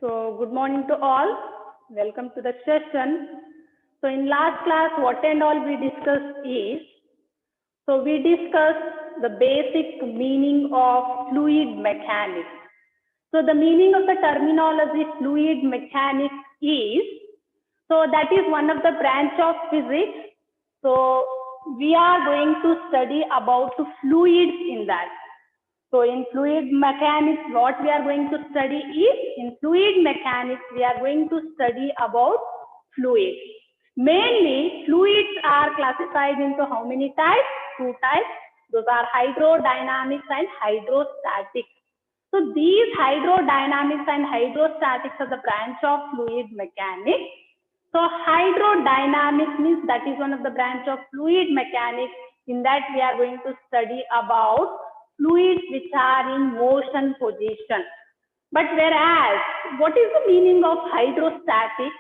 So good morning to all. Welcome to the session. So in last class, what and all we discussed is, so we discussed the basic meaning of fluid mechanics. So the meaning of the terminology fluid mechanics is, so that is one of the branch of physics. So we are going to study about the fluids in that. So in fluid mechanics, what we are going to study is, in fluid mechanics, we are going to study about fluids. Mainly, fluids are classified into how many types? Two types. Those are hydrodynamics and hydrostatics. So these hydrodynamics and hydrostatics are the branch of fluid mechanics. So hydrodynamics means that is one of the branch of fluid mechanics. In that we are going to study about fluids which are in motion position. But whereas, what is the meaning of hydrostatic?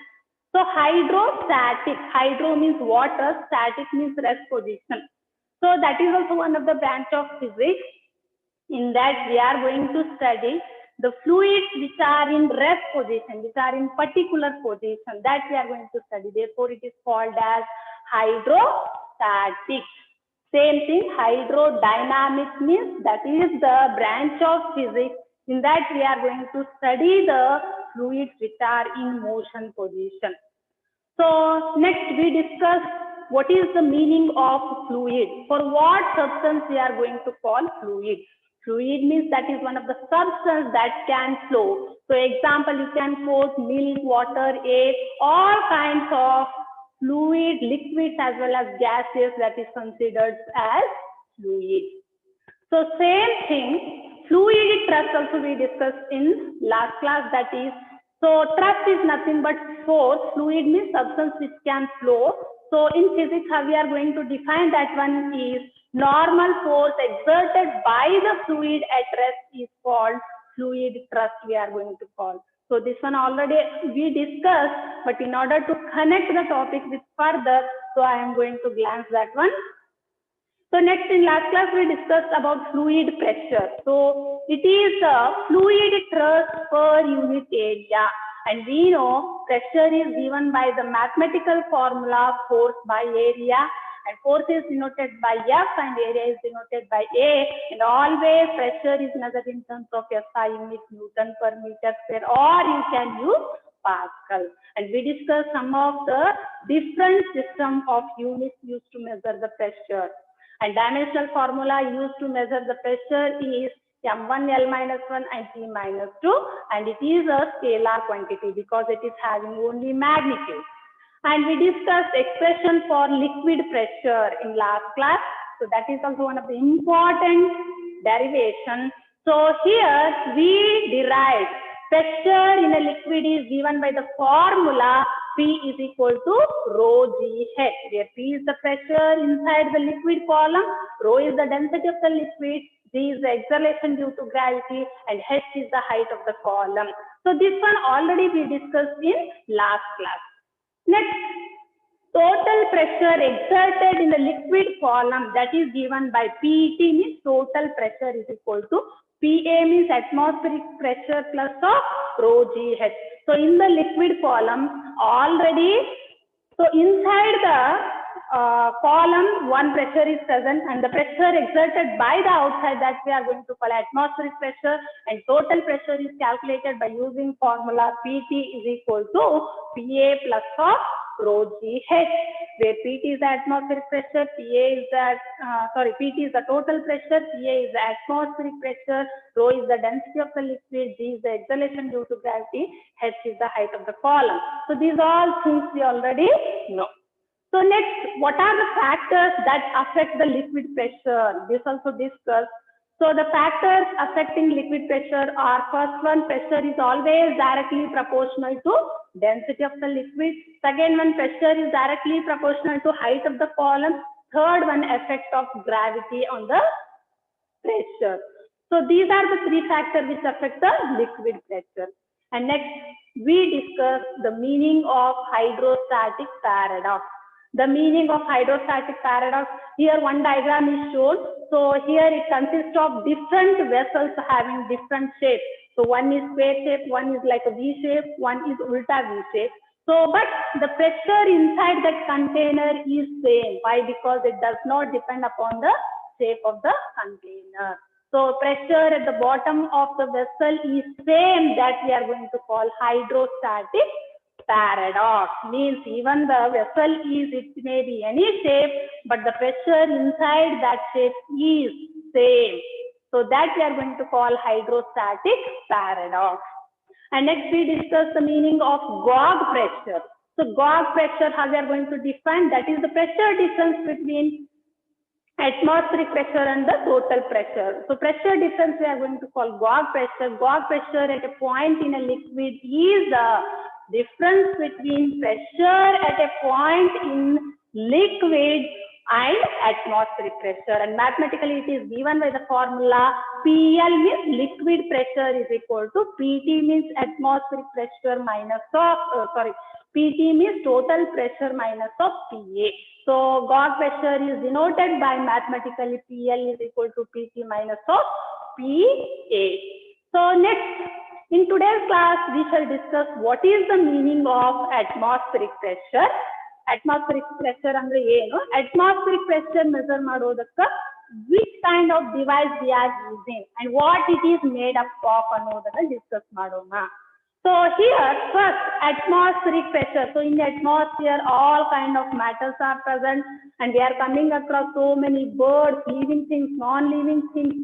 So hydrostatic, hydro means water, static means rest position. So that is also one of the branch of physics. In that we are going to study the fluids which are in rest position, which are in particular position, that we are going to study. Therefore, it is called as hydrostatic. Same thing, hydrodynamics means that is the branch of physics. In that we are going to study the fluids which are in motion position. So next we discuss what is the meaning of fluid. For what substance we are going to call fluid. Fluid means that is one of the substance that can flow. So example, you can float milk, water, air, all kinds of fluid, liquids as well as gases that is considered as fluid. So same thing, fluid thrust also we discussed in last class, that is, so thrust is nothing but force. Fluid means substance which can flow. So in physics, how we are going to define that one is, normal force exerted by the fluid at rest is called fluid thrust, we are going to call. So this one already we discussed, but in order to connect the topic with further, so I am going to glance that one. So next, in last class we discussed about fluid pressure. So it is a fluid thrust per unit area, and we know pressure is given by the mathematical formula force by area, and force is denoted by F and area is denoted by A, and always pressure is measured in terms of SI unit, Newton per meter square, or you can use Pascal. And we discussed some of the different system of units used to measure the pressure. And dimensional formula used to measure the pressure is M1 L minus 1 and T minus 2, and it is a scalar quantity because it is having only magnitude. And we discussed expression for liquid pressure in last class. So that is also one of the important derivations. So here we derive pressure in a liquid is given by the formula P is equal to rho GH, where P is the pressure inside the liquid column, rho is the density of the liquid, G is the acceleration due to gravity, and H is the height of the column. So this one already we discussed in last class. Next, total pressure exerted in the liquid column, that is given by PET, means total pressure is equal to PA means atmospheric pressure plus of rho GH. So in the liquid column already, so inside the column one pressure is present, and the pressure exerted by the outside, that we are going to call atmospheric pressure, and total pressure is calculated by using formula PT is equal to PA plus of rho GH, where PT is the atmospheric pressure, PT is the total pressure, PA is the atmospheric pressure, rho is the density of the liquid, G is the acceleration due to gravity, H is the height of the column. So these all things we already know. So next, what are the factors that affect the liquid pressure? This also discussed. So the factors affecting liquid pressure are, first one, pressure is always directly proportional to density of the liquid. Second one, pressure is directly proportional to height of the column. Third one, effect of gravity on the pressure. So these are the three factors which affect the liquid pressure. And next, we discuss the meaning of hydrostatic paradox. The meaning of hydrostatic paradox, here one diagram is shown. So here it consists of different vessels having different shapes. So one is square shape, one is like a V shape, one is ulta V shape. So, but the pressure inside that container is same. Why? Because it does not depend upon the shape of the container. So pressure at the bottom of the vessel is same, that we are going to call hydrostatic paradox. Means even the vessel is, it may be any shape, but the pressure inside that shape is same. So that we are going to call hydrostatic paradox. And next we discuss the meaning of gauge pressure. So gauge pressure, how we are going to define, that is the pressure difference between atmospheric pressure and the total pressure. So pressure difference we are going to call gauge pressure. Gauge pressure at a point in a liquid is the difference between pressure at a point in liquid and atmospheric pressure. And mathematically it is given by the formula PL means liquid pressure is equal to PT means atmospheric pressure minus of, PT means total pressure minus of PA. So gauge pressure is denoted by mathematically PL is equal to PT minus of PA. So next, in today's class, we shall discuss what is the meaning of atmospheric pressure. Atmospheric pressure andre ಏನು? Atmospheric pressure measure ಮಾಡೋದಕ್ಕೆ which kind of device we are using and what it is made up of ಅನ್ನೋದನ್ನ discuss ಮಾಡೋಣ. So here first atmospheric pressure. So in the atmosphere all kind of matters are present and we are coming across so many birds, living things, non-living things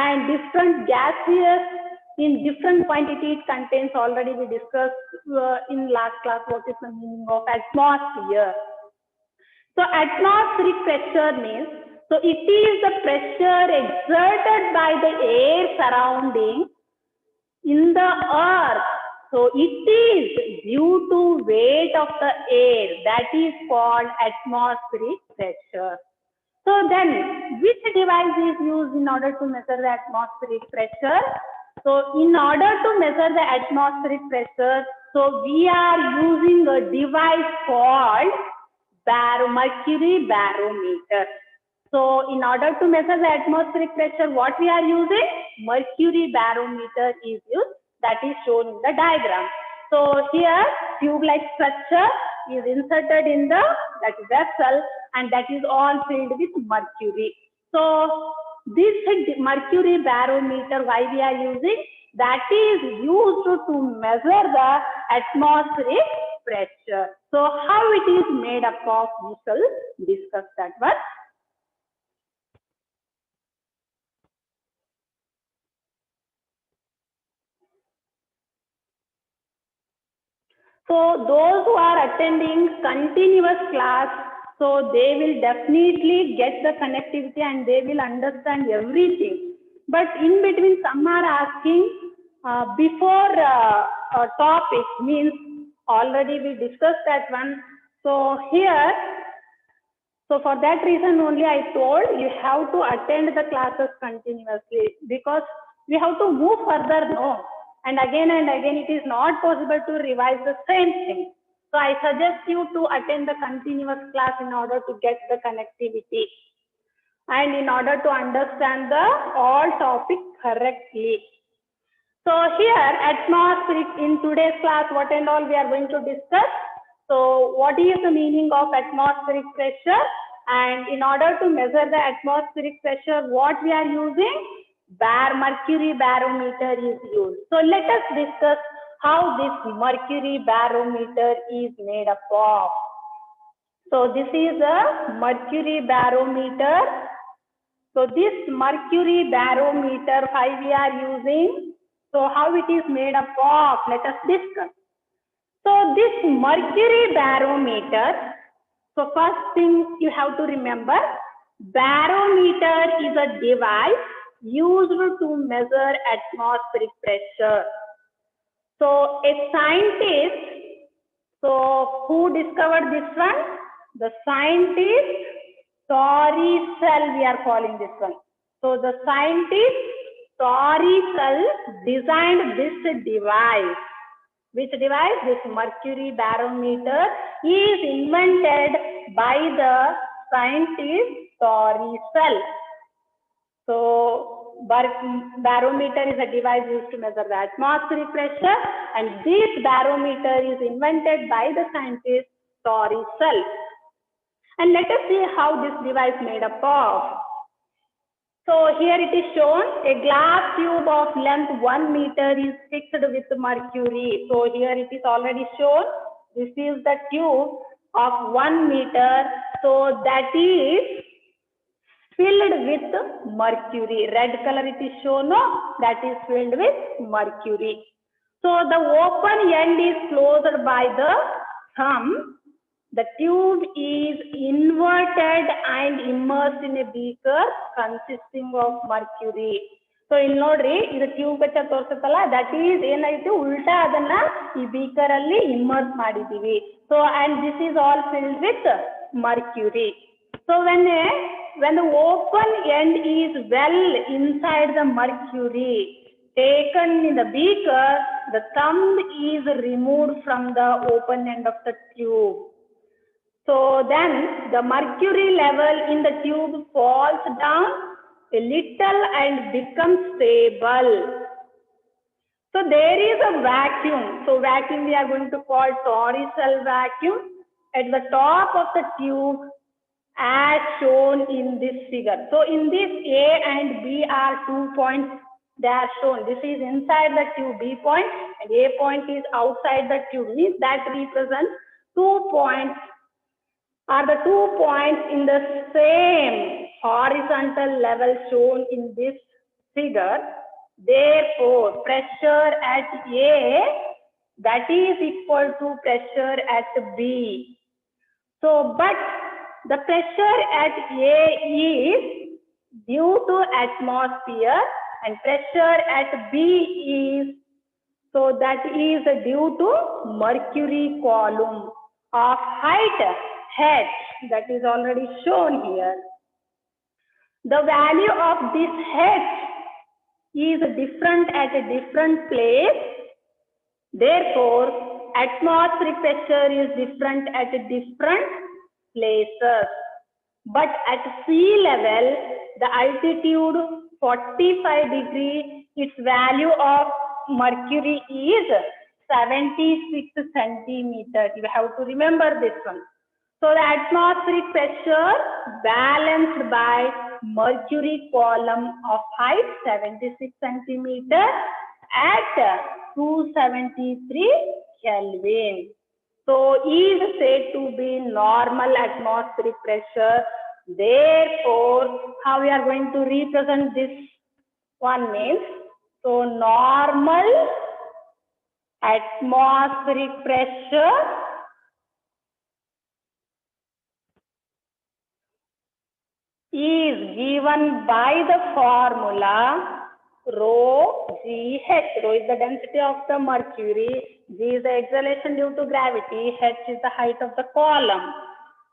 and different gases in different quantity it contains. Already we discussed in last class what is the meaning of atmosphere. So atmospheric pressure means, so it is the pressure exerted by the air surrounding in the earth. So it is due to weight of the air, that is called atmospheric pressure. So then which device is used in order to measure the atmospheric pressure? So in order to measure the atmospheric pressure, so we are using a device called Mercury barometer. So in order to measure the atmospheric pressure, what we are using? Mercury barometer is used, that is shown in the diagram. So here tube-like structure is inserted in the that vessel and that is all filled with mercury. So this mercury barometer, why we are using? That is used to measure the atmospheric pressure. So how it is made up of, we shall discuss that one. So those who are attending continuous class, so they will definitely get the connectivity and they will understand everything. But in between some are asking before topic, means already we discussed that one. So here, so for that reason only I told you have to attend the classes continuously because we have to move further, no? And again it is not possible to revise the same thing. So I suggest you to attend the continuous class in order to get the connectivity and in order to understand the all topics correctly. So here atmospheric, in today's class what and all we are going to discuss. So what is the meaning of atmospheric pressure, and in order to measure the atmospheric pressure what we are using? Mercury barometer is used. So let us discuss how this mercury barometer is made up of. So this is a mercury barometer. So this mercury barometer, why we are using? So how it is made up of? Let us discuss. So this mercury barometer, so first thing you have to remember, barometer is a device used to measure atmospheric pressure. So a scientist, so who discovered this one? The scientist Pascal, we are calling this one. So the scientist Pascal designed this device. Which device? This mercury barometer is invented by the scientist Pascal. So barometer is a device used to measure the atmospheric pressure, and this barometer is invented by the scientist Torricelli. And let us see how this device made up of. So here it is shown a glass tube of length 1 meter is fixed with mercury. So here it is already shown. This is the tube of 1 meter. So that is filled with mercury. Red color it is shown, no? That is filled with mercury. So the open end is closed by the thumb. The tube is inverted and immersed in a beaker consisting of mercury. So ಇಲ್ಲಿ ನೋಡ್ರಿ ಇದು tube ಕಚ್ಚ ತೋರಿಸುತ್ತಲ್ಲ, that is ಏನಾಯ್ತು ಉಲ್ಟಾ ಅದನ್ನ ಈ beaker ಅಲ್ಲಿ immerse ಮಾಡಿದೀವಿ. So and this is all filled with mercury. So when the open end is well inside the mercury taken in the beaker, the thumb is removed from the open end of the tube. So then the mercury level in the tube falls down a little and becomes stable. So there is a vacuum. So vacuum we are going to call Torricelli vacuum at the top of the tube as shown in this figure. So in this A and B are 2 points they are shown. This is inside the tube, B point, and A point is outside the tube. Means that represents 2 points are the 2 points in the same horizontal level shown in this figure. Therefore, pressure at A that is equal to pressure at B. So, but the pressure at A is due to atmosphere and pressure at B is, so that is due to mercury column of height h, that is already shown here. The value of this h is different at a different place. Therefore, atmospheric pressure is different at different places. But at sea level, the altitude 45 degrees, its value of mercury is 76 centimeters. You have to remember this one. So the atmospheric pressure balanced by mercury column of height 76 centimeter at 273 Kelvin. So is said to be normal atmospheric pressure. Therefore, how we are going to represent this one means, so normal atmospheric pressure is given by the formula rho GH. Rho is the density of the mercury, G is the acceleration due to gravity, H is the height of the column.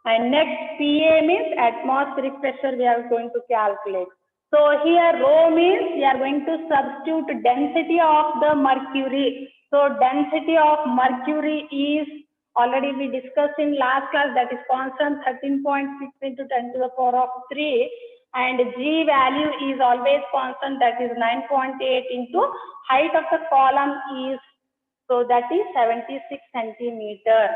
And next PA means atmospheric pressure we are going to calculate. So here rho means we are going to substitute density of the mercury. So density of mercury is already we discussed in last class, that is constant 13.6 into 10 to the power of 3, and G value is always constant, that is 9.8 into height of the column is, so that is 76 centimeter.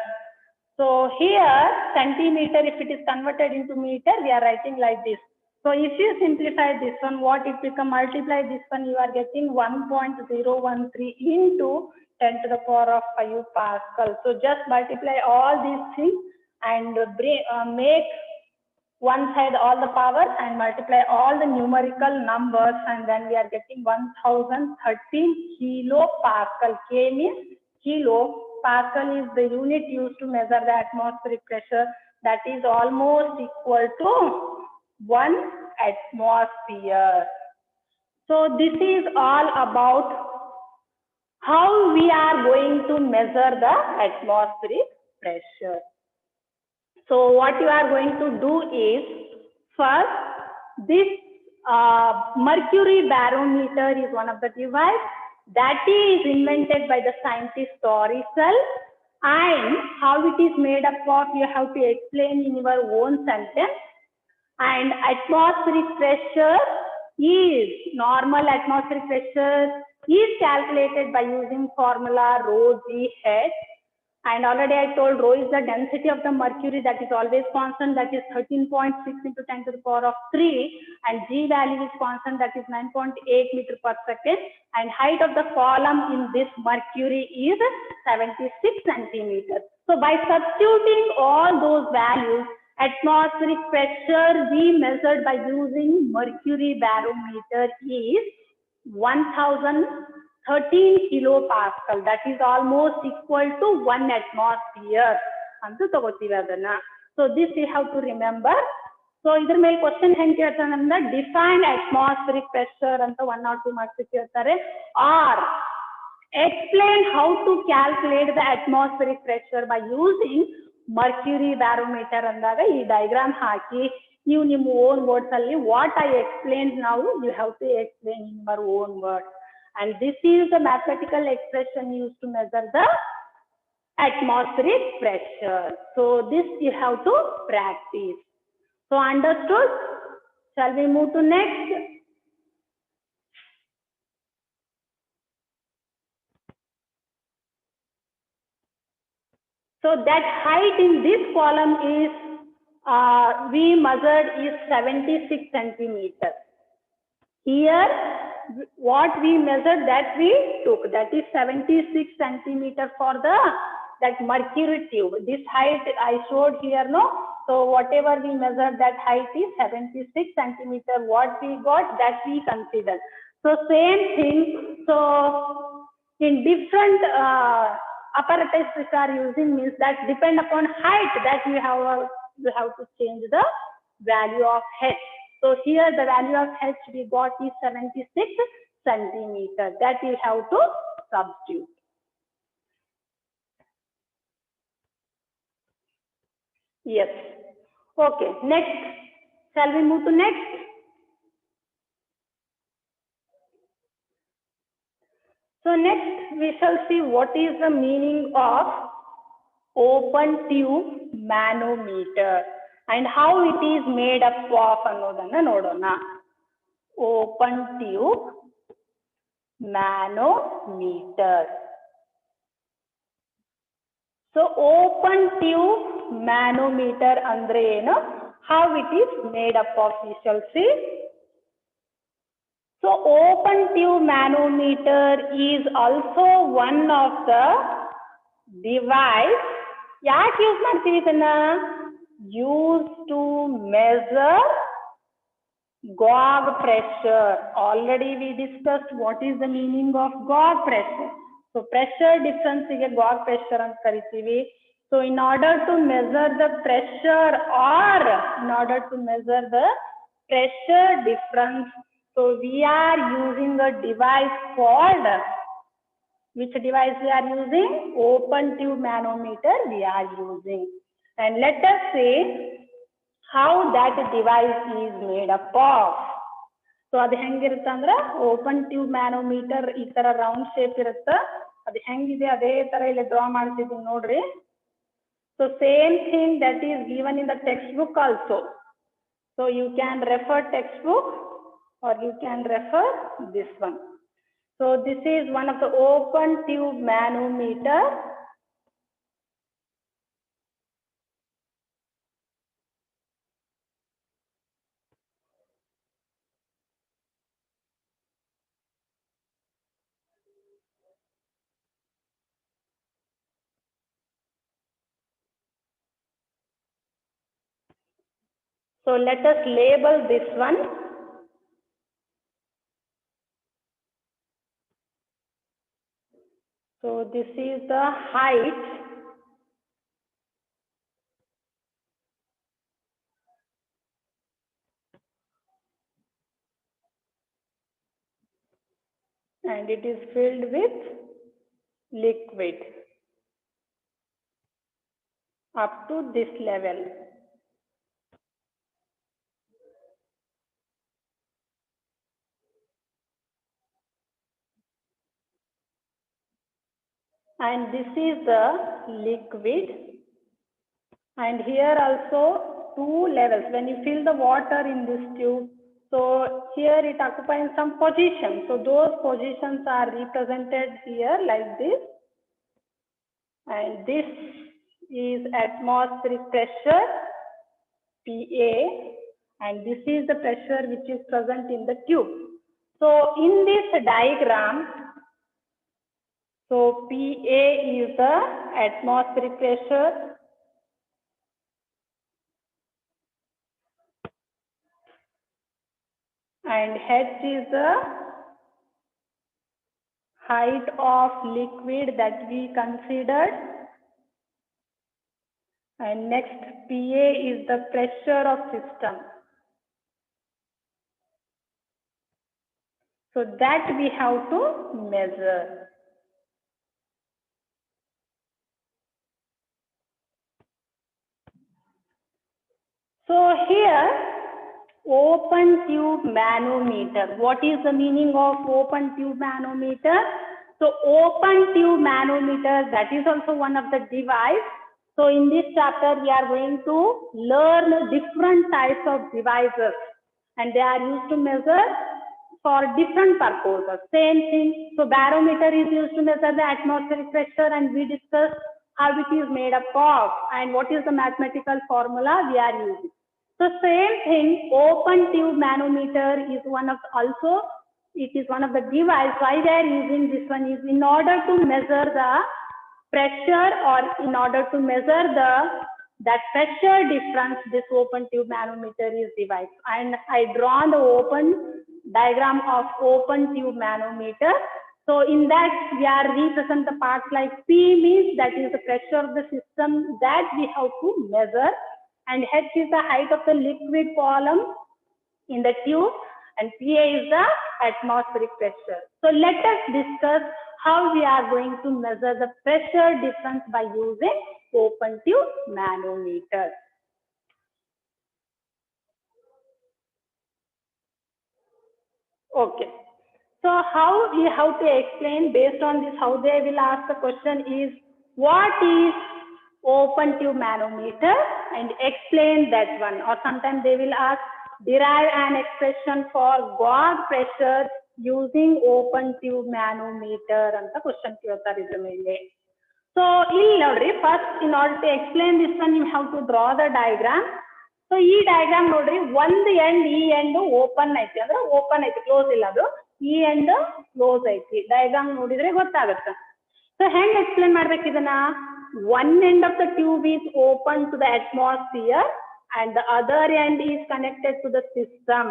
So here centimeter, if it is converted into meter, we are writing like this. So if you simplify this one, what it become, multiply this one, you are getting 1.013 into 10 to the power of 5 Pascal. So just multiply all these things and make one side all the powers and multiply all the numerical numbers, and then we are getting 1013 kilo Pascal. K means kilo, Pascal is the unit used to measure the atmospheric pressure, that is almost equal to 1 atmosphere. So this is all about how we are going to measure the atmospheric pressure. So what you are going to do is, first, this mercury barometer is one of the devices that is invented by the scientist Torricelli, and how it is made up of, you have to explain in your own sentence. And atmospheric pressure is normal atmospheric pressure is calculated by using formula rho g h. And already I told rho is the density of the mercury, that is always constant, that is 13.6 into 10 to the power of 3, and G value is constant, that is 9.8 meter per second, and height of the column in this mercury is 76 centimeters. So by substituting all those values, atmospheric pressure we measured by using mercury barometer is 1013 kilopascal, that is almost equal to 1 atmosphere. So this you have to remember. So idr mele question henge keltare ಅಂದ್ರೆ define atmospheric pressure ಅಂತ 1 or 2 marks ಕೇಳ್ತಾರೆ, or explain how to calculate the atmospheric pressure by using mercury barometer ಅಂದಾಗ ಈ diagram ಹಾಕಿ ನೀವು ನಿಮ್ಮ own words ಅಲ್ಲಿ what I explained now you have to explain in your own words. And this is the mathematical expression used to measure the atmospheric pressure. So this you have to practice. So understood? Shall we move to next? So that height in this column is we measured is 76 centimeters. Here what we measured that we took, that is 76 centimeter for the that mercury tube. This height I showed here, no? So whatever we measured, that height is 76 centimeter. What we got, that we consider. So same thing. So in different apparatus which are using, means that depend upon height, that you have to change the value of h. So here the value of h we got is 76 centimeter. That you have to substitute. Yes. Okay. Next. Shall we move to next? So next we shall see what is the meaning of open tube manometer and how it is made up of ಅನ್ನೋದನ್ನ ನೋಡೋಣ. Open tube manometer. So open tube manometer andre ಏನು, how it is made up of, we shall see. So open tube manometer is also one of the device ಯಾಕೆ use ಮಾಡ್ತೀವಿ ಇದನ್ನ, use to measure gauge pressure. Already we discussed what is the meaning of gauge pressure. So pressure difference ಗೆ gauge pressure ಅಂತ ಕರಿತೀವಿ. So in order to measure the pressure or in order to measure the pressure difference, so we are using a device called, which device we are using? Open tube manometer we are using. And let us see how that device is made up of. So ಅದು ಹೆಂಗಿರುತ್ತೆ ಅಂದ್ರೆ open tube manometer ಈ ತರ round shape ಇರುತ್ತೆ, ಅದು ಹೆಂಗಿದೆ ಅದೇ ತರ ಇಲ್ಲಿ ಡ್ರಾ ಮಾಡ್ತಿದ್ದೀವಿ ನೋಡ್ರಿ. So same thing that is given in the textbook also. So you can refer textbook or you can refer this one. So this is one of the open tube manometer. So let us label this one. So this is the height and it is filled with liquid up to this level. And this is the liquid, and here also two levels. When you fill the water in this tube, so So here it occupies some positions. So those positions are represented here like this. And this is atmospheric pressure, PA, and this is the pressure which is present in the tube. So in this diagram, so PA is the atmospheric pressure, and H is the height of liquid that we considered, and next PA is the pressure of system. So that we have to measure. So here, open tube manometer. What is the meaning of open tube manometer? So open tube manometer, that is also one of the device. So in this chapter, we are going to learn different types of devices, and they are used to measure for different purposes. Same thing. So barometer is used to measure the atmospheric pressure, and we discussed how it is made up of and what is the mathematical formula we are using. So same thing, open tube manometer is one of it is one of the device. Why they are using this one is in order to measure the pressure, or in order to measure that pressure difference, this open tube manometer is device. And I drawn the open diagram of open tube manometer. So in that we are represent the parts like P means that is the pressure of the system that we have to measure, and H is the height of the liquid column in the tube, and PA is the atmospheric pressure. So let us discuss how we are going to measure the pressure difference by using open tube manometer. Okay. So how we have to explain based on this, how they will ask the question is, what is open tube manometer, and explain that one. Or sometimes they will ask, derive an expression for gauge pressure using open tube manometer anta question ಕೇಳ್ತಾರೆ ಇದರ ಮೇಲೆ. So ಇಲ್ಲಿ ನೋಡ್ರಿ, first in order to explain this one you have to draw the diagram. So ಈ diagram ನೋಡ್ರಿ, ಒಂದು end ಈ end open ಐತಿ, ಅಂದ್ರೆ open ಐತಿ, close ಇಲ್ಲ, ಅದು ಈ end close ಐತಿ. diagram ನೋಡಿದ್ರೆ ಗೊತ್ತಾಗುತ್ತೆ. So ಹೆಂಗ್ explain ಮಾಡ್ಬೇಕು ಇದನ್ನ? One end of the tube is open to the atmosphere and the other end is connected to the system.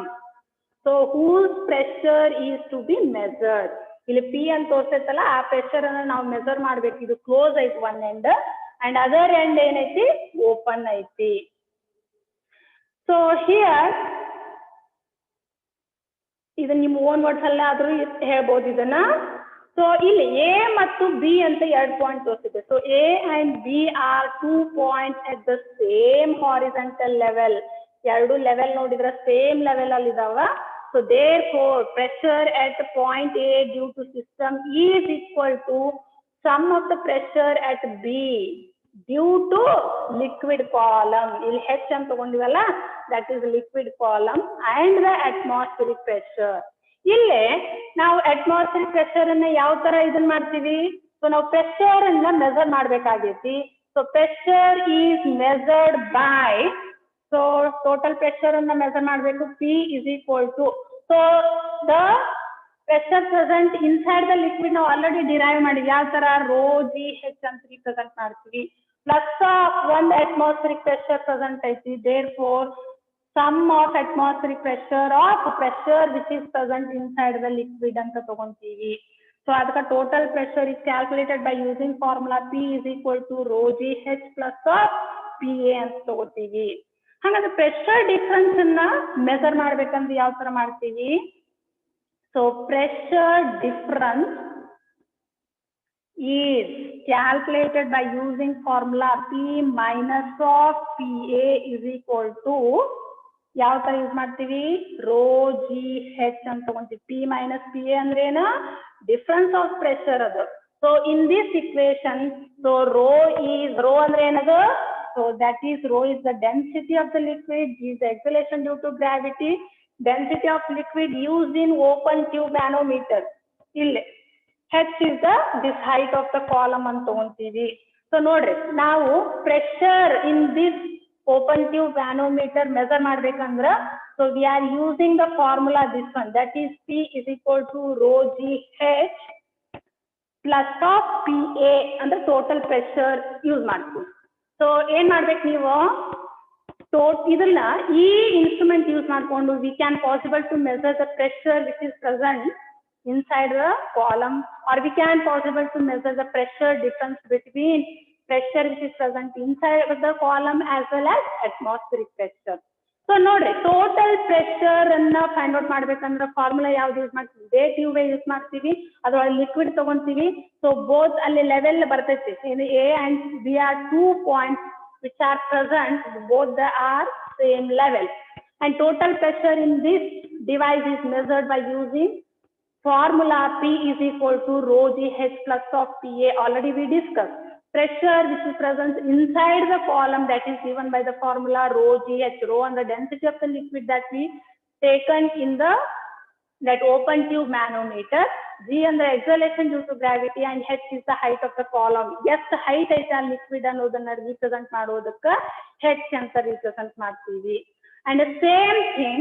So whose pressure is to be measured? ಇಲ್ಲಿ P ಅಂತ ತೋರಿಸೈತಲ್ಲ, ಆ pressure ಅನ್ನ ನಾವು ಮೆಜರ್ ಮಾಡ್ಬೇಕು. ಇದು ಕ್ಲೋಸ್ ಐತಿ one end, and other end ಏನೈತಿ, open ಐತಿ. ಸೊ ಹಿಯರ್ ಇದನ್ನ ನಿಮ್ಮ ಓನ್ ವರ್ಡ್ಸ್ ಅಲ್ಲ ಆದ್ರೂ ಹೇಳ್ಬೋದು ಇದನ್ನ. ಸೊ ಇಲ್ಲಿ ಎ ಮತ್ತು ಬಿ ಅಂತ ಎರಡು ಪಾಯಿಂಟ್ ತೋರಿಸಿದೆ. So A and B are 2 points at the same horizontal level. ಎರಡು ಲೆವೆಲ್ ನೋಡಿದ್ರೆ ಸೇಮ್ ಲೆವೆಲ್ ಅಲ್ಲಿ ಇದಾವ. So therefore pressure at point A due to system is equal to sum of the pressure at B due to liquid column. ಇಲ್ಲಿ H ಅಂತ ತಗೊಂಡಿವಲ್ಲ, that is liquid column and the atmospheric pressure. ಇಲ್ಲೇ ನಾವು atmospheric pressure ಅನ್ನ ಯಾವ ತರ ಇದನ್ನ ಮಾಡ್ತೀವಿ? So ನಾವು pressure ಅನ್ನ ಮೆಜರ್ ಮಾಡ್ಬೇಕಾಗೈತಿ. So pressure is measured by, so total pressure ಅನ್ನ ಮೆಜರ್ ಮಾಡಬೇಕು. P is equal to, so the pressure present inside the liquid ನಾವು ಆಲ್ರೆಡಿ ಡಿರೈವ್ ಮಾಡಿವಿ. ಯಾವ ತರ? ರೋ ಜಿ ಹೆಚ್ ಅಂತ ರಿಪ್ರೆಸೆಂಟ್ ಮಾಡ್ತೀವಿ. ಪ್ಲಸ್ ಒಂದು atmospheric pressure present ಐತಿ. therefore sum of atmospheric pressure of pressure which is present inside the liquid ಅಂತ ತಗೊಂತೀವಿ. ಸೊ ಅದಕ್ಕೆ total pressure is calculated by using formula P is equal to rho g h plus PA ಅಂತ ತಗೋತೀವಿ. ಹಾಗಾದ್ರೆ pressure difference ಅನ್ನ measure ಮಾಡ್ಬೇಕಂದ್ರೆ ಯಾವ ತರ ಮಾಡ್ತೀವಿ? So pressure difference is calculated by using formula P minus of PA is equal to, ಯಾವ ತರ ಯೂಸ್ ಮಾಡ್ತೀವಿ? ರೋ ಜಿ ಹೆಚ್ ಅಂತ ತಗೊಂತೀವಿ. P minus PA ಅಂದ್ರೆ ಏನು? ಡಿಫರೆನ್ಸ್ ಆಫ್ ಪ್ರೆಷರ್ ಅದು. So in this equation, so rho ಅಂದ್ರೆ ಏನದು? So that is rho is the density of the liquid, G is the acceleration due to gravity, density of liquid used in open tube manometer. Ille H is this height of the column ಅಂತ ತಗೊಂತೀವಿ. So ನೋಡ್ರಿ ನಾವು pressure in this open tube manometer measure ಮಾಡ್ಬೇಕಂದ್ರ so we are using the formula this one, that is P is equal to rho G H plus of PA ಅಂದ್ರೆ total pressure use ಮಾಡ್ತೀವಿ. So ಏನ್ ಮಾಡ್ಬೇಕು ನೀವು ಇದನ್ನ ಈ instrument use ಮಾಡಿಕೊಂಡು we can possible to measure the pressure which is present inside the column, or we can possible to measure the pressure difference between pressure which is present inside the column as well as atmospheric pressure. So ನೋಡ್ರಿ total pressure ಅನ್ನ find out ಮಾಡ್ಬೇಕಂದ್ರೆ formula ಯಾವ್ದು use ಮಾಡ್ತೀವಿ, day tube use ಮಾಡ್ತೀವಿ, ಅದ್ರೊಳಗೆ liquid ತಗೊಂತೀವಿ. So both ಅಲ್ಲಿ level ಬರ್ತೈತಿ, A and B are 2 points which are present, both they are same level, and total pressure in this device is measured by using formula P is equal to rho G H plus of PA. Already we discussed pressure which is present inside the column, that is given by the formula rho G H, rho and the density of the liquid that we taken in the that open tube manometer, G and the exhalation due to gravity, and H is the height of the column. Yes, the height is a liquid ಅನ್ನೋದನ್ನ represent ಮಾಡೋದಕ್ಕೆ H ಅಂತ represent ಮಾಡ್ತೀವಿ. And the same thing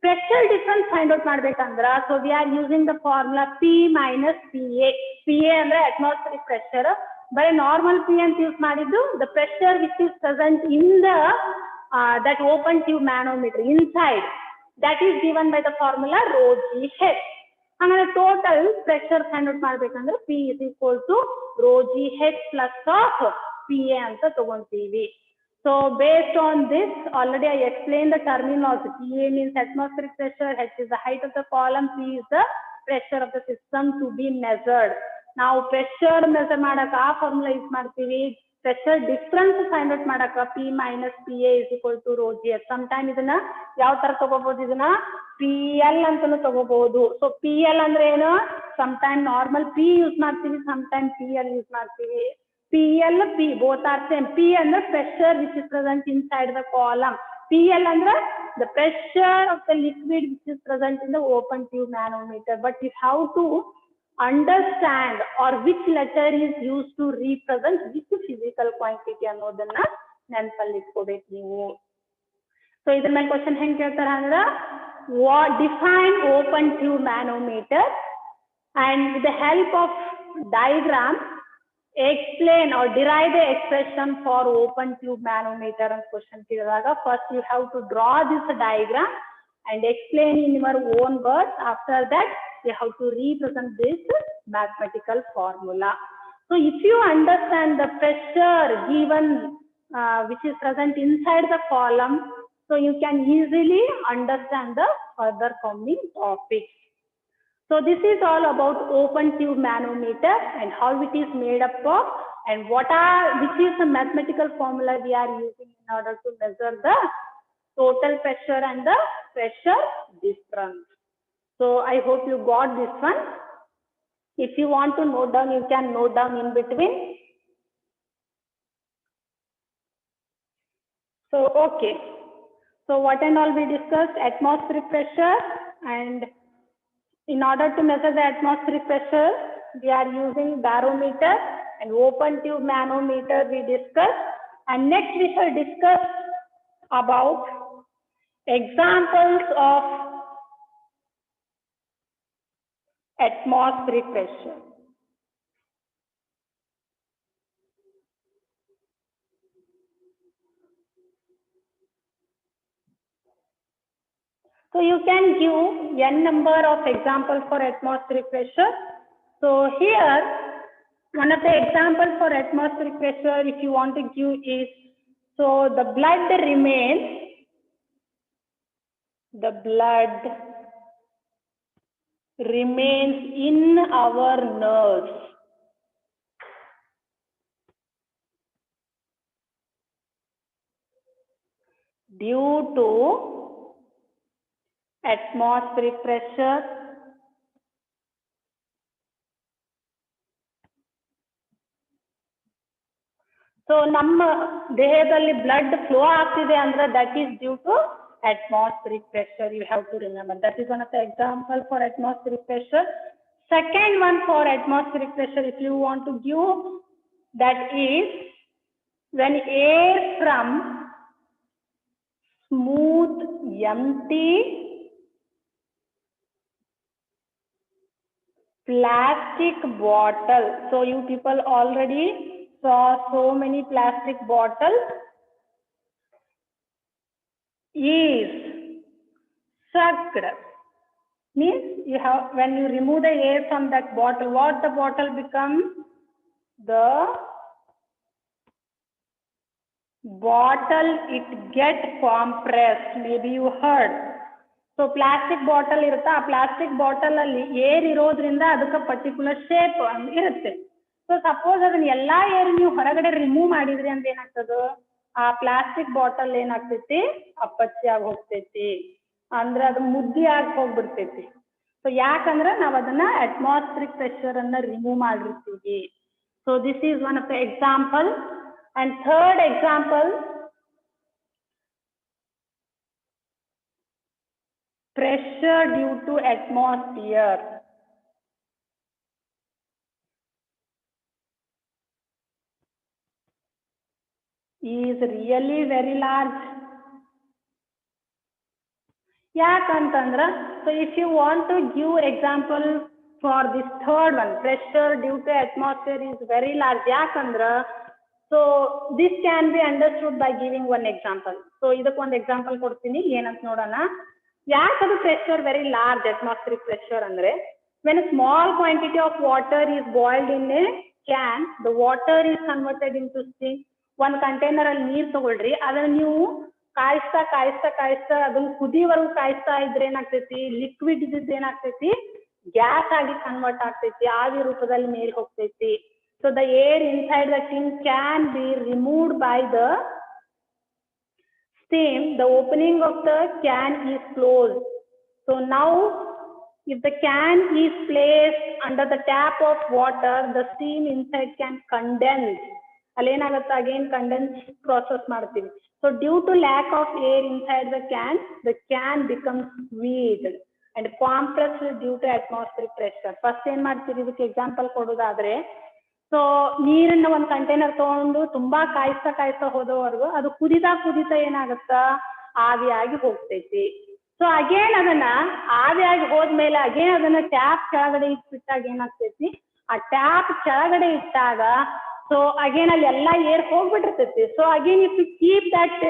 pressure difference find out ಮಾಡ್ಬೇಕಂದ್ರ so we are using the formula P minus PA. PA ಅಂದ್ರೆ atmospheric pressure, by normal P ಅಂತ use ಮಾಡಿದ್ದು the pressure which is present in the that open tube manometer inside, that is given by the formula rho G H. ಹಂಗಾದ್ರೆ total pressure find out ಮಾಡ್ಬೇಕಂದ್ರೆ P is equal to rho G H plus of PA ಅಂತ ತಗೊಂತೀವಿ. So based on this, already I explained the terminology. PA means atmospheric pressure, H is the height of the column, P is the pressure of the system to be measured. Now pressure measure ಮಾಡಕ ಆ formula use ಮಾಡ್ತೀವಿ. Pressure difference find out ಮಾಡಕ P minus PA is equal to rho G H. Sometime ಇದನ್ನ ಯಾವ ತರ ತಗೋಬಹುದು, ಇದನ್ನ PL ಅಂತಾನು ತಗೋಬಹುದು. ಸೊ PL ಅಂದ್ರೆ ಏನು, ಸಮ್ಟೈಮ್ ನಾರ್ಮಲ್ P ಯೂಸ್ ಮಾಡ್ತೀವಿ, ಸಮ್ಟೈಮ್ PL ಯೂಸ್ ಮಾಡ್ತೀವಿ. PL P both are same. P ಅಂದ್ರೆ pressure which is present inside the column. PL ಅಂದ್ರೆ the pressure of the liquid which is present in the open tube manometer. But you have to understand or which letter is used to represent which physical quantity ಅನ್ನೋದನ್ನ ನೆನಪಲ್ಲಿ ಇಟ್ಕೋಬೇಕು ನೀವು. So ಇದ್ರ ಮೇಲೆ question ಹೆಂಗ್ ಕೇಳ್ತಾರ ಅಂದ್ರೆ define open tube manometer and with the help of diagram explain or derive the expression for open tube manometer and question ಕೇಳಿದಾಗ first you have to draw this diagram and explain in your own words. After that you have to represent this mathematical formula. So if you understand the pressure given which is present inside the column, so you can easily understand the further coming topics. So this is all about open tube manometer and how it is made up of, and which is the mathematical formula we are using in order to measure the total pressure and the pressure difference. So I hope you got this one. If you want to note down, you can note down in between. So okay. So what and all we discussed? Atmospheric pressure, and in order to measure the atmospheric pressure, we are using barometer and open tube manometer we discussed. And next we shall discuss about examples of atmospheric pressure. So you can give n number of examples for atmospheric pressure. So here one of the examples for atmospheric pressure if you want to give is, so the blood remains in our nerves due to atmospheric pressure so ನಮ್ಮ ದೇಹದಲ್ಲಿ blood flow ಆಗ್ತಿದೆ ಅಂದ್ರೆ that is due to atmospheric pressure. You have to remember that is one of the example for atmospheric pressure. Second one for atmospheric pressure, if you want to give, that is when air from smooth empty plastic bottle. So you people already saw so many plastic bottles is sucked. Means you have, when you remove the air from that bottle, what the bottle becomes? The bottle, it gets compressed. Maybe you heard. So plastic bottle irutta, ಆ plastic bottle ಅಲ್ಲಿ air ಇರೋದ್ರಿಂದ ಅದಕ್ಕೆ particular shape ಇರುತ್ತೆ. So suppose ಅದನ್ನ ಎಲ್ಲಾ air ನೀವು ಹೊರಗಡೆ remove ಮಾಡಿದ್ರಿ ಅಂದ್ರೆ ಏನಾಗ್ತದೆ, ಆ ಪ್ಲಾಸ್ಟಿಕ್ ಬಾಟಲ್ ಏನಾಗ್ತೈತಿ, ಅಪ್ಪಚ್ಚಿಯಾಗಿ ಹೋಗ್ತೈತಿ, ಅಂದ್ರೆ ಅದು ಮುದ್ದಿ ಆಗಿ ಹೋಗ್ಬಿಡ್ತೈತಿ. ಸೊ ಯಾಕಂದ್ರೆ ನಾವು ಅದನ್ನ ಅಟ್ಮಾಸ್ಫಿರಿಕ್ ಪ್ರೆಷರ್ ಅನ್ನ ರಿಮೂವ್ ಮಾಡಿರ್ತೀವಿ. So this is one of the example. And third example, pressure due to atmosphere is really very large. Yakantandra, so if you want to give example for this third one, pressure due to atmosphere is very large. Yakandra, so this can be understood by giving one example. So idakku one example kodtini, ಏನಂತ ನೋಡೋಣ. ಯಾಕದು pressure very large atmospheric pressure ಅಂದ್ರೆ, when a small quantity of water is boiled in a can, the water is converted into steam. one container ಅಲ್ಲಿ ನೀರು ತಗೊಳ್ರಿ, ಅದನ್ನ ನೀವು ಕಾಯಿಸ್ತಾ ಕಾಯಿಸ್ತಾ ಕಾಯಿಸ್ತಾ ಅದನ್ನ ಕುದಿಯವರೆಗೂ ಕಾಯಿಸ್ತಾ ಇದ್ರೆ ಏನಾಗ್ತೈತಿ, ಲಿಕ್ವಿಡ್ ಇದ್ದಿದ್ದು ಏನಾಗ್ತೈತಿ, ಗ್ಯಾಸ್ ಆಗಿ ಕನ್ವರ್ಟ್ ಆಗ್ತೈತಿ, ಆವಿ ರೂಪದಲ್ಲಿ ಮೇಲೆ ಹೋಗ್ತೈತಿ. So the air inside the tin can be removed by the steam. The opening of the can is closed. So now if the can is placed under the tap of water, the steam inside can condense. Allenagutte again condense process ಮಾಡ್ತೀವಿ. So due to lack of air inside the can becomes squeezed and compressed due to atmospheric pressure. First ಏನ್ ಮಾಡ್ತೀವಿ, ಇದಕ್ಕೆ example ಕೊಡೋದಾದ್ರೆ, so ನೀರನ್ನ ಒಂದು container ತಗೊಂಡು ತುಂಬಾ ಕಾಯಿಸ್ತಾ ಕಾಯಿಸ್ತಾ ಹೋದವರೆಗೂ ಅದು ಕುದಿತಾ ಕುದಿತಾ ಏನಾಗುತ್ತ, ಆವಿಯಾಗಿ ಹೋಗ್ತೈತಿ. ಸೊ ಅಗೇನ್ ಅದನ್ನ ಆವಿಯಾಗಿ ಹೋದ್ಮೇಲೆ ಅಗೇನ್ ಅದನ್ನ ಟ್ಯಾಪ್ ಕೆಳಗಡೆ ಇಟ್ಬಿಟ್ಟಾಗ ಏನಾಗ್ತೈತಿ, ಆ ಟ್ಯಾಪ್ ಕೆಳಗಡೆ ಇಟ್ಟಾಗ ಸೊ ಅಗೇನ್ ಅಲ್ಲಿ ಎಲ್ಲಾ ಏರ್ ಹೋಗ್ಬಿಟ್ಟಿರ್ತೈತಿ. So again if you keep that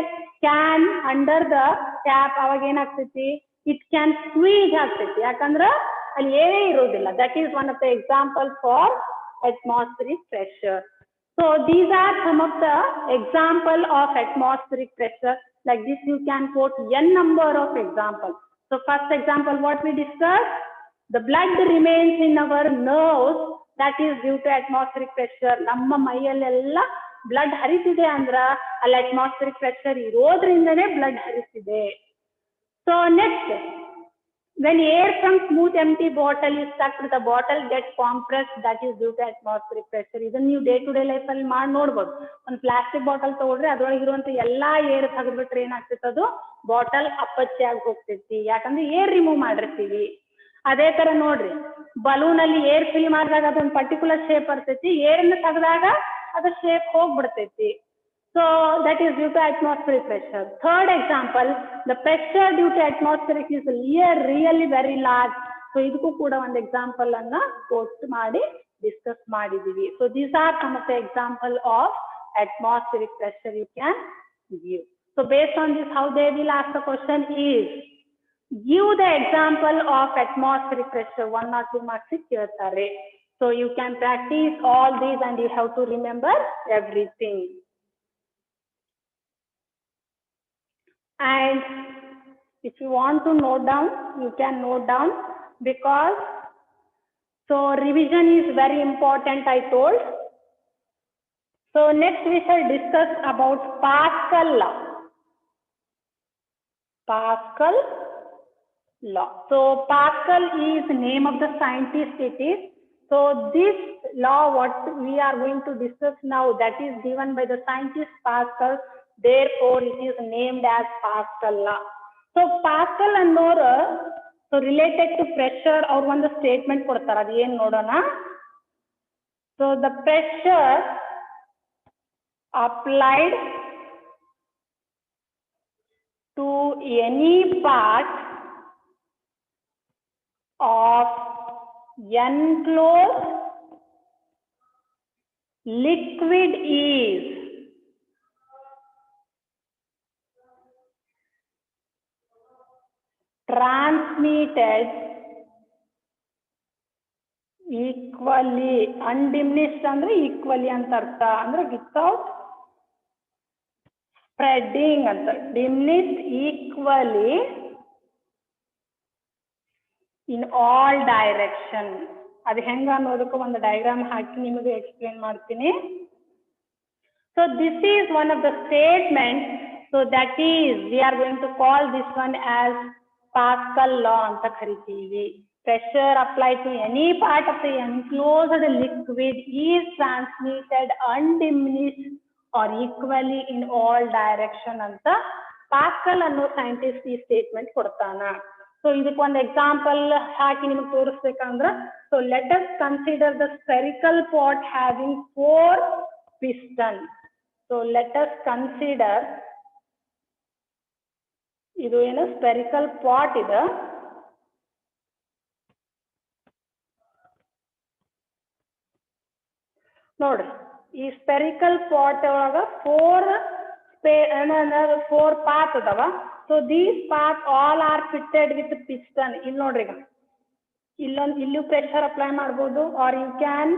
can under the tap, ಅವಾಗ ಏನಾಗ್ತೈತಿ, ಇಟ್ ಕ್ಯಾನ್ ಸ್ಕ್ವೀಜ್ ಆಗ್ತೈತಿ, ಯಾಕಂದ್ರ ಅಲ್ಲಿ ಏನೇ ಇರೋದಿಲ್ಲ. That is one of the example for atmospheric pressure. So these are some of the example of atmospheric pressure. Like this you can quote n number of examples. So first example what we discussed, the blood remains in our nerves, that is due to atmospheric pressure. ನಮ್ಮ ಮೈಯಲ್ಲೆಲ್ಲ blood ಹರಿತಿದೆ ಅಂದ್ರ ಅಲ್ಲಿ atmospheric pressure ಇರೋದ್ರಿಂದನೇ blood ಹರಿತಿದೆ. So next, when air from smooth empty bottle is sucked, the bottle gets compressed, that is due to atmospheric pressure. ಇದನ್ನ ನೀವು day to day life ಅಲ್ಲಿ ಮಾಡಿ ನೋಡ್ಬೋದು. ಒಂದು ಪ್ಲಾಸ್ಟಿಕ್ ಬಾಟಲ್ ತಗೊಳ್ರಿ, ಅದ್ರೊಳಗೆ ಇರುವಂತ ಎಲ್ಲಾ ಏರ್ ತೆಗೆದ್ಬಿಟ್ರೆ ಏನಾಗ್ತೈತೆ, ಅದು ಬಾಟಲ್ ಅಪ್ಪಚ್ಚಿಯಾಗಿ ಹೋಗ್ತೈತಿ, ಯಾಕಂದ್ರೆ ಏರ್ ರಿಮೂವ್ ಮಾಡಿರ್ತೀವಿ. ಅದೇ ತರ ನೋಡ್ರಿ, ಬಲೂನ್ ಅಲ್ಲಿ ಏರ್ ಫಿಲ್ ಮಾಡಿದಾಗ ಅದೊಂದು ಪರ್ಟಿಕ್ಯುಲರ್ ಶೇಪ್ ಬರ್ತೈತಿ, ಏರನ್ನ ತೆಗೆದಾಗ ಅದು shape ಹೋಗ್ಬಿಡ್ತೈತಿ. So that is due to atmospheric pressure. Third example, the pressure due to atmospheric is really very large. So idukku kuda one example anna quote ಮಾಡಿ discuss ಮಾಡಿದೀವಿ. So these are some of the example of atmospheric pressure you can give. So based on this, how they will ask the question is, give the example of atmospheric pressure. 1 or 2 marks ಕೇಳ್ತಾರೆ. So you can practice all these and you have to remember everything. And if you want to note down, you can note down, because so revision is very important, I told. So next we shall discuss about Pascal law. Pascal law. So Pascal is the name of the scientist it is. So this law what we are going to discuss now, that is given by the scientist Pascal. Therefore, it is named as Pascal law. So Pascal ಅನ್ನೋರು so related to pressure ಅವ್ರು ಒಂದು statement ಕೊಡ್ತಾರೆ, ಅದು ಏನ್ ನೋಡೋಣ. So the pressure applied to any part of enclosed liquid is transmitted equally, undiminished ಅಂದ್ರೆ equally ಅಂತ ಅರ್ಥ, ಅಂದ್ರೆ without spreading ಅಂತ, diminished equally in all direction. ಅದು ಹೆಂಗ ಅನ್ನೋದಕ್ಕೆ ಒಂದು ಡಯಾಗ್ರಾಮ್ ಹಾಕಿ ನಿಮಗೆ ಎಕ್ಸ್ಪ್ಲೇನ್ ಮಾಡ್ತೀನಿ. So this is one of the statements, so that is we are going to call this one as Pascal law ಅಂತ ಕರಿತೀವಿ. Pressure applied to any part of the enclosed liquid is transmitted undiminished or equally in all direction ಅಂತ Pascal ಅನ್ನೋ scientist ಈ statement ಕೊಡ್ತಾನ. So ಇದಕ್ಕೆ ಒಂದು example ಹಾಕಿ ನಿಮಗೆ ತೋರಿಸ್ಬೇಕಂದ್ರ, so let us consider the spherical pot having 4 piston. So let us consider ಇದು ಏನು ಸ್ಪೆರಿಕಲ್ ಪಾಟ್ ಇದೆ. ನೋಡ್ರಿ, ಈ ಸ್ಪೆರಿಕಲ್ ಪಾಟ್ ಒಳಗ 4 ಪಾತ್ ಅದಾವ. So these path all are fitted with piston. ಇಲ್ಲಿ ನೋಡ್ರಿ, ಈಗ ಇಲ್ಲೂ ಪ್ರೆಷರ್ ಅಪ್ಲೈ ಮಾಡ್ಬೋದು, or you can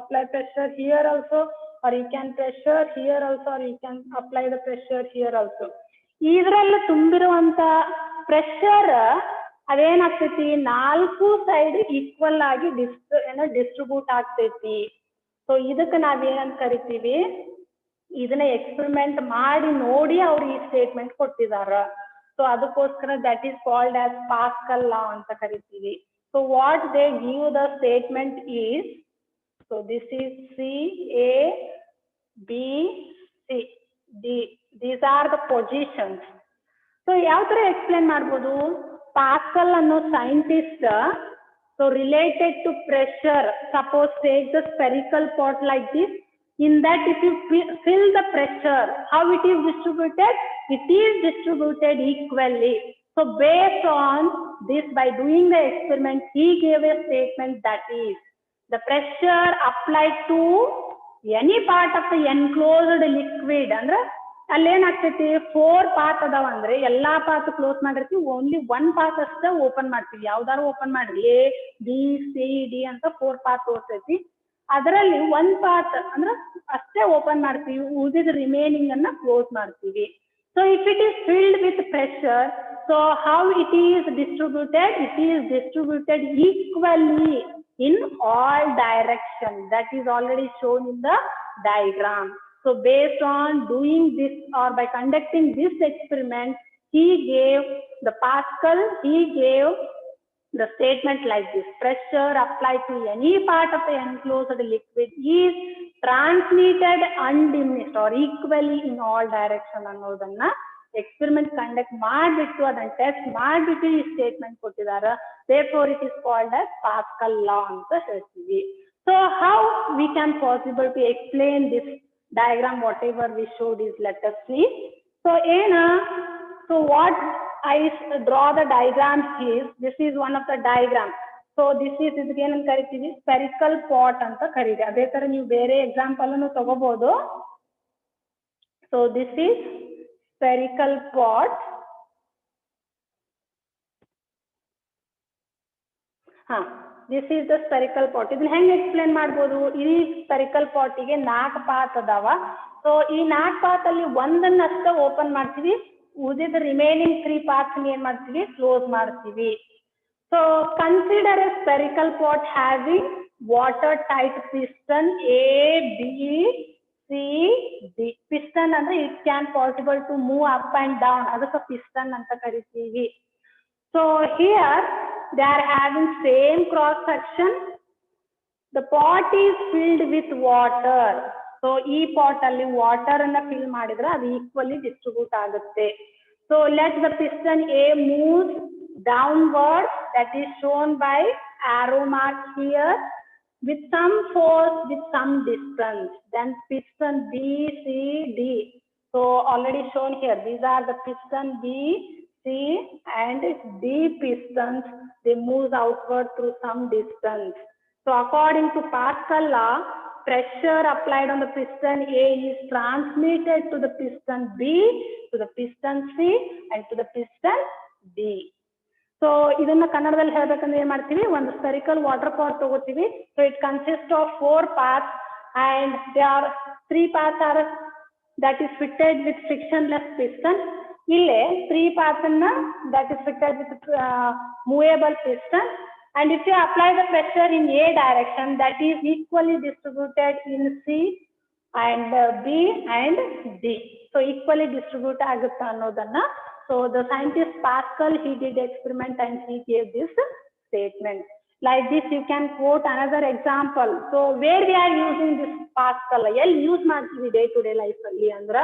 apply pressure here also, or you can pressure here also, or you can apply the pressure here also. ಇದ್ರಲ್ಲಿ ತುಂಬಿರುವಂತ pressure ಅದೇನಾಗ್ತೈತಿ, 4 side equal ಆಗಿ distribute ಆಗ್ತೈತಿ. ಸೊ ಇದಕ್ಕೆ ನಾವೇನಂತ ಕರಿತೀವಿ, ಇದನ್ನ ಎಕ್ಸ್ಪೆರಿಮೆಂಟ್ ಮಾಡಿ ನೋಡಿ ಅವ್ರು ಈ ಸ್ಟೇಟ್ಮೆಂಟ್ ಕೊಟ್ಟಿದಾರ. ಸೊ ಅದಕ್ಕೋಸ್ಕರ that is called as Pascal ಲಾ ಅಂತ ಕರಿತೀವಿ. So what they give the statement is, so this is C A B C D, these are the positions. So ಯಾವ ತರ ಎಕ್ಸ್ಪ್ಲೇನ್ ಮಾಡ್ಬೋದು, ಪಾಸ್ಕಲ್ ಅನ್ನೋ scientist so related to pressure, suppose take the spherical pot like this, in that if you fill the pressure, how it is distributed, it is distributed equally. So based on this, by doing the experiment, he gave a statement that is the pressure applied to any part of the enclosed liquid, ಅಂದ್ರೆ ಅಲ್ಲಿ ಏನಾಗ್ತೈತಿ 4 path ಅದಾವ ಅಂದ್ರೆ ಎಲ್ಲಾ path close ಮಾಡಿರ್ತೀವಿ, only 1 path ಅಷ್ಟೇ open ಮಾಡ್ತೀವಿ. ಯಾವ್ದಾರು ಓಪನ್ ಮಾಡ್ರಿ, ಎ ಬಿ ಸಿ ಡಿ ಅಂತ 4 ಪಾತ್ ಓದ್ತೈತಿ, ಅದರಲ್ಲಿ 1 ಪಾತ್ ಅಂದ್ರೆ ಅಷ್ಟೇ ಓಪನ್ ಮಾಡ್ತೀವಿ, ಉಳಿದ ರಿಮೈನಿಂಗ್ ಅನ್ನ ಕ್ಲೋಸ್ ಮಾಡ್ತೀವಿ. So if it is filled with pressure, so how it is distributed, it is distributed equally in all direction. That is already shown in the diagram. So based on doing this or by conducting this experiment, he gave the Pascal, he gave the statement like this: pressure applied to any part of the enclosed liquid is transmitted undiminished or equally in all direction ಅನ್ನೋದನ್ನ experiment conduct ಮಾಡಿಬಿಟ್ಟು ಅದನ್ನ test ಮಾಡಿಬಿಟ್ಟು ಈ statement ಕೊಟ್ಟಿದ್ದಾರೆ. therefore it is called as Pascal law ಅಂತ ಹೇಳ್ತೀವಿ. So how we can possible to explain this diagram, whatever we showed is, let us see. So so what I draw the diagram is, this is one of the diagrams. So this is ಇದಕ್ಕೆ ಏನಂತ ಕರಿತೀವಿ, spherical pot ಅಂತ ಕರೀತೀವಿ. ಅದೇ ತರ ನೀವು ಬೇರೆ example ಅನ್ನು ತಗೋಬಹುದು. So this is spherical pot. This is the spherical pot. ಇದನ್ನ ಹೆಂಗೆ ಎಕ್ಸ್ಪ್ಲೇನ್ ಮಾಡ್ಬೋದು, ಈ ಸ್ಪೆರಿಕಲ್ ಪಾಟಿಗೆ 4 ಪಾತ್ ಅದಾವ. ಸೊ ಈ 4 ಪಾತ್ ಅಲ್ಲಿ ಒಂದನ್ನಷ್ಟೇ ಓಪನ್ ಮಾಡ್ತೀವಿ, ಉಳಿದ ರಿಮೈನಿಂಗ್ 3 ಪಾತ್ ಏನ್ ಮಾಡ್ತೀವಿ, ಕ್ಲೋಸ್ ಮಾಡ್ತೀವಿ. So consider a spherical pot having water tight piston A B C D. Piston ಅಂದ್ರೆ it can possible to move up and down, ಅದಕ್ಕೆ ಪಿಸ್ಟನ್ ಅಂತ ಕರಿತೀವಿ. So here they are having same cross section. The pot is filled with water. So ee pot alli water anna fill madidre adu equally distribute agutte. So let the piston A move downward, that is shown by arrow mark here, with some force, with some distance. Then piston B, C, D. So already shown here, these are the piston B, C and D pistons. They move outward through some distance. So according to Pascal law, pressure applied on the piston A is transmitted to the piston B, to the piston C and to the piston D. So ಇದನ್ನ ಕನ್ನಡದಲ್ಲಿ ಹೇಳಬೇಕಂದ್ರೆ ಏನು ಮಾಡ್ತೀವಿ, ಒಂದು spherical water pot ತಗೋತೀವಿ. So it consist of 4 parts and there are 3 parts are that is fitted with frictionless piston. ಇಲ್ಲೇ 3 parts ಅನ್ನ that is fitted with movable piston, and if you apply the pressure in A direction, that is equally distributed in C and B and D. So equally distributed ಆಗುತ್ತೆ ಅನ್ನೋದನ್ನ. So the scientist Pascal, he did experiment and he gave this statement. Like this, you can quote another example. So where we are using this Pascal, use ಮಾಡ್ತೀವಿ day to day life ಅಲ್ಲಿ ಅಂದ್ರ.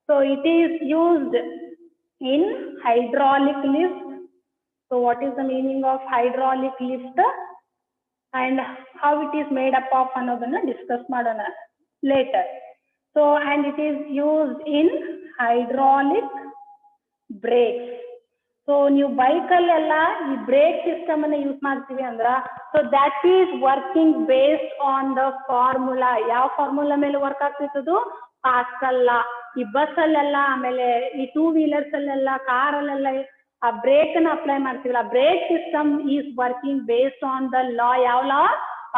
So it is used in hydraulic lift. So what is the meaning of hydraulic lift and how it is made up of ಅನ್ನೋದನ್ನ discuss ಮಾಡೋಣ later. So and it is used in hydraulic brakes. So ನೀವು bike ಅಲ್ಲೆಲ್ಲ ಈ break system ಅನ್ನ use ಮಾಡ್ತೀವಿ ಅಂದ್ರ, so that is working based on the formula. ಯಾವ formula ಮೇಲೆ ವರ್ಕ್ ಆಗ್ತಿತ್ತು? ಪಾಸ್ಕಲ್ ಲಾ. ಈ ಬಸ್ ಅಲ್ಲೆಲ್ಲ, ಆಮೇಲೆ ಈ 2 wheelers ಅಲ್ಲೆಲ್ಲ, ಕಾರ್ ಅಲ್ಲೆಲ್ಲ ಆ ಬ್ರೇಕ್ ಅನ್ನ ಅಪ್ಲೈ ಮಾಡ್ತೀವಲ್ಲ, brake system is working based on the law. ಯಾವ law?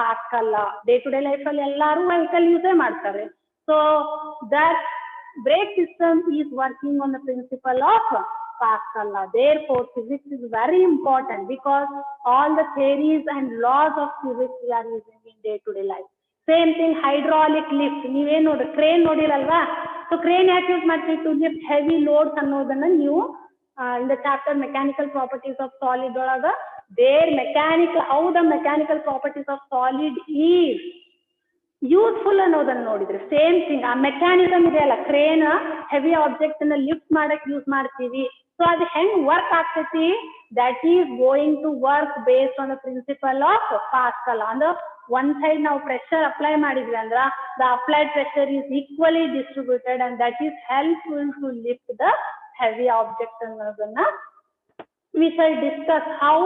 Pascal law. Day to day life ಅಲ್ಲಿ ಎಲ್ಲಾರು ವೆಹಿಕಲ್ ಯೂಸೇ ಮಾಡ್ತಾರೆ. So that brake system is working on the principle of Pascal law. Therefore, physics is very important because all the theories and laws of physics we are using in day-to-day life. Same thing, hydraulic lift. ನೀವೇ ನೋಡಿ, crane ನೋಡಿರಲ್ವಾ? So crane ಯಾಕೆ use ಮಾಡ್ತೀವಿ? To lift heavy loads ಅನ್ನೋದನ್ನ ನೀವು in the chapter mechanical properties of solid ಒಳಗ their mechanical, how the mechanical properties of solid is useful ಅನ್ನೋದನ್ನ ನೋಡಿದ್ರೆ, same thing ಆ ಮೆಕ್ಯಾನಿಸಮ್ ಇದೆಯಲ್ಲ, ಕ್ರೇನ್ ಹೆವಿ ಆಬ್ಜೆಕ್ಟ್ ಅನ್ನ ಲಿಫ್ಟ್ ಮಾಡಕ್ ಯೂಸ್ ಮಾಡ್ತೀವಿ. ಸೊ ಅದು ಹೆಂಗ್ ವರ್ಕ್ ಆಗ್ತೈತಿ? That is going to work based on the principle of Pascal. ಅಂದ್ರೆ ಒಂದ್ ಸೈಡ್ ನಾವು ಪ್ರೆಷರ್ ಅಪ್ಲೈ ಮಾಡಿದ್ವಿ ಅಂದ್ರ the applied pressure is equally distributed and that is helpful to lift the heavy object ಅನ್ನೋದನ್ನ we shall discuss how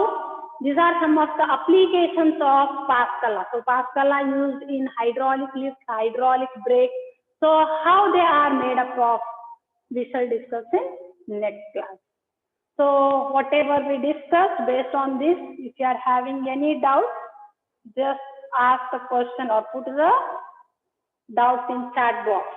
these are some of the applications of Pascal law. So Pascal law used in hydraulic lift, hydraulic brake. So how they are made up of, we shall discuss in next class. So whatever we discussed, based on this, if you are having any doubt, just ask the question or put the doubt in chat box.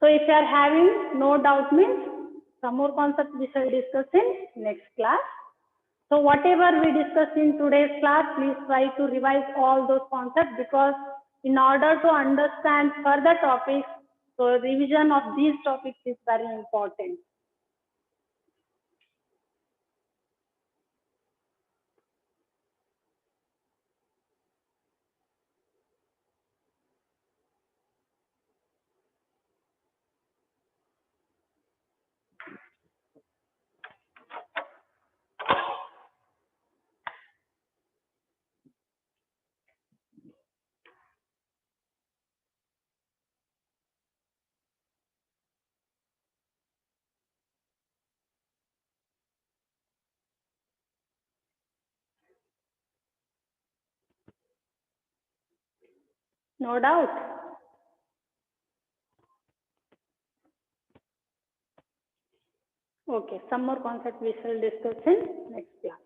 So if you are having no doubt, means some more concepts we shall discuss in next class. So whatever we discussed in today's class, please try to revise all those concepts, because in order to understand further topics, so revision of these topics is very important. No doubt. Okay, some more concepts we shall discuss in next class.